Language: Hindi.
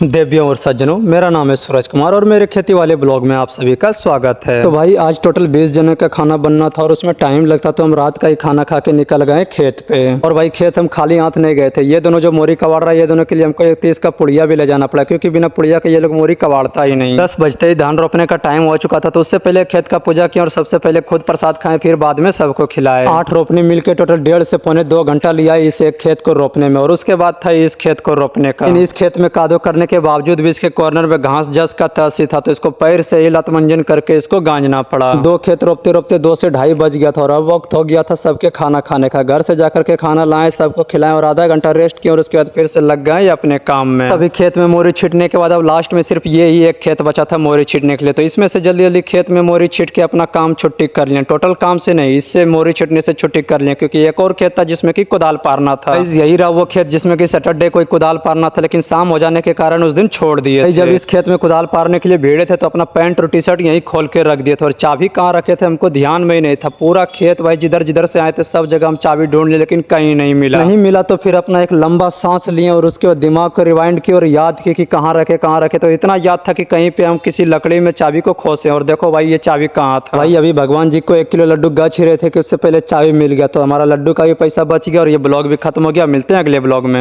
देवियों और सज्जनों, मेरा नाम है सूरज कुमार और मेरे खेती वाले ब्लॉग में आप सभी का स्वागत है। तो भाई आज टोटल 20 जनों का खाना बनना था और उसमें टाइम लगता, तो हम रात का ही खाना खा के निकल गए खेत पे। और भाई खेत हम खाली हाथ नहीं गए थे। ये दोनों जो मोरी कबाड़ रहा है, ये दोनों के लिए हमको 31 का पुड़िया भी ले जाना पड़ा, क्योंकि बिना पुड़िया के ये लोग मोरी कबाड़ता ही नहीं। 10 बजते ही धान रोपने का टाइम हो चुका था, तो उससे पहले खेत का पूजा किया और सबसे पहले खुद प्रसाद खाए, फिर बाद में सबको खिलाए। 8 रोपनी मिलकर टोटल 1.5 से पौने 2 घंटा लिया इस एक खेत को रोपने में, और उसके बाद था इस खेत को रोपने का। इस खेत में कादो करने के बावजूद भी इसके कॉर्नर में घास जस का तस था, तो इसको पैर से ही लतमंजन करके इसको गांजना पड़ा। 2 खेत रोपते रोपते 2 से 2:30 बज गया था और अब वक्त हो गया था सबके खाना खाने का। घर से जाकर के खाना लाए, सबको खिलाएं और आधा घंटा रेस्ट किया और उसके बाद फिर से लग गए अपने काम में। अभी खेत में मोरी छींटने के बाद अब लास्ट में सिर्फ ये ही एक खेत बचा था मोरी छींटने के लिए, तो इसमें से जल्दी जल्दी खेत में मोरी छींट के अपना काम छुट्टी कर लिया। टोटल काम से नहीं, इससे मोरी छींटने से छुट्टी कर लिया, क्योंकि एक और खेत था जिसमें कि कुदाल पारना था। यही रहा वो खेत जिसमें कि सैटरडे कोई कुदाल पारना था, लेकिन शाम हो जाने के कारण उस दिन छोड़ दिए। जब इस खेत में कुदाल पारने के लिए भिड़े थे तो अपना पैंट और टी शर्ट यहीं खोल के रख दिए थे, और चाबी कहाँ रखे थे हमको ध्यान में ही नहीं था। पूरा खेत भाई जिधर जिधर से आए थे सब जगह हम चाबी ढूंढ लिए, लेकिन कहीं नहीं मिला। तो फिर अपना एक लंबा सांस लिए और उसके बाद दिमाग को रिवाइंड किया और याद किया कि कहाँ रखे। तो इतना याद था कि कहीं पे हम किसी लकड़ी में चाबी को खोसे, और देखो भाई ये चाबी कहाँ था। भाई अभी भगवान जी को 1 किलो लड्डू गछ ही रहे थे कि उससे पहले चाबी मिल गया, तो हमारा लड्डू का भी पैसा बच गया और ये ब्लॉग भी खत्म हो गया। मिलते हैं अगले ब्लॉग में।